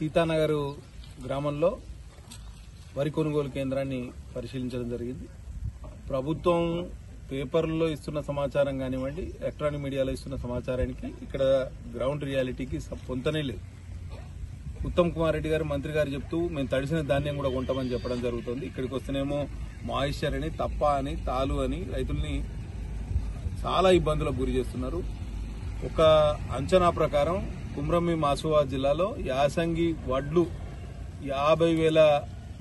సీతానగర్ గ్రామంలో వరి కొనుగోలు కేంద్రాన్ని పరిశీలించడం జరిగింది. ప్రభుత్వం పేపర్లలో ఇస్తున్న సమాచారం కానివ్వండి, ఎలక్ట్రానిక్ మీడియాలో ఇస్తున్న సమాచారానికి ఇక్కడ గ్రౌండ్ రియాలిటీకి పొంతనే లేదు. ఉత్తమ్ కుమార్ రెడ్డి గారు మంత్రి గారు చెప్తూ మేము తడిసిన ధాన్యం కూడా కొంటామని చెప్పడం జరుగుతుంది. ఇక్కడికి వస్తేనేమో మాయిశ్చర్ అని, తప్ప అని, తాలు అని రైతుల్ని చాలా ఇబ్బందులకు గురి చేస్తున్నారు. ఒక అంచనా ప్రకారం కుమ్రంభీం ఆసిఫాబాద్ జిల్లాలో యాసంగి వడ్లు 50,000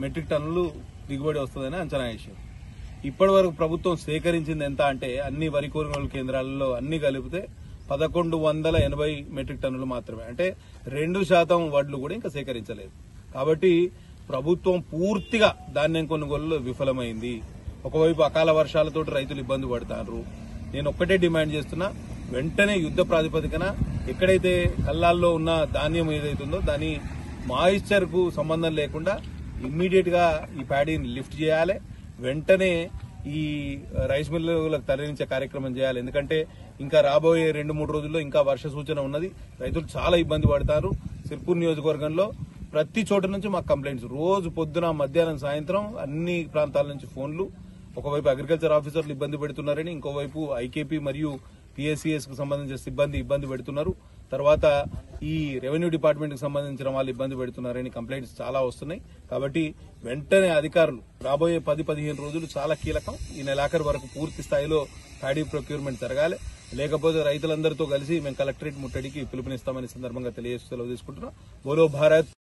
మెట్రిక్ టన్నులు దిగుబడి వస్తుందని అంచనా వేశారు. ఇప్పటి వరకు ప్రభుత్వం సేకరించింది ఎంత అంటే అన్ని వరి కొనుగోలు కేంద్రాలలో అన్ని కలిపితే 1180 మెట్రిక్ టన్నులు మాత్రమే. అంటే 2% వడ్లు కూడా ఇంకా సేకరించలేదు. కాబట్టి ప్రభుత్వం పూర్తిగా ధాన్యం కొనుగోలులో విఫలమైంది. ఒకవైపు అకాల వర్షాలతో రైతులు ఇబ్బంది పడతారు. నేను ఒక్కటే డిమాండ్ చేస్తున్నా, వెంటనే యుద్ధ ప్రాతిపదికన ఎక్కడైతే కల్లాల్లో ఉన్న ధాన్యం ఏదైతుందో దాని మాయిశ్చర్ కు సంబంధం లేకుండా ఇమ్మీడియట్ గా ఈ ప్యాడీని లిఫ్ట్ చేయాలి. వెంటనే ఈ రైస్ మిల్లులకు తరలించే కార్యక్రమం చేయాలి. ఎందుకంటే ఇంకా రాబోయే 2-3 రోజుల్లో ఇంకా వర్ష సూచన ఉన్నది. రైతులు చాలా ఇబ్బంది పడతారు. సిర్పూర్ నియోజకవర్గంలో ప్రతి చోట నుంచి మాకు కంప్లైంట్స్ రోజు పొద్దున, మధ్యాహ్నం, సాయంత్రం అన్ని ప్రాంతాల నుంచి ఫోన్లు. ఒకవైపు అగ్రికల్చర్ ఆఫీసర్లు ఇబ్బంది పెడుతున్నారని, ఇంకోవైపు ఐకేపీ మరియు పిఎస్సిఎస్ కు సంబంధించిన సిబ్బంది ఇబ్బంది పెడుతున్నారు. తర్వాత ఈ రెవెన్యూ డిపార్ట్మెంట్ కు సంబంధించిన వాళ్ళు ఇబ్బంది పెడుతున్నారని కంప్లైంట్స్ చాలా వస్తున్నాయి. కాబట్టి వెంటనే అధికారులు రాబోయే 10-15 రోజులు చాలా కీలకం. ఈ నెలాఖరు వరకు పూర్తి స్థాయిలో ప్యాడీ ప్రొక్యూర్మెంట్ జరగాలి. లేకపోతే రైతులందరితో కలిసి మేము కలెక్టరేట్ ముట్టడికి పిలుపునిస్తామని సందర్భంగా తెలియజేస్తూ సెలవు తీసుకుంటున్నాం. బోలో భారత్.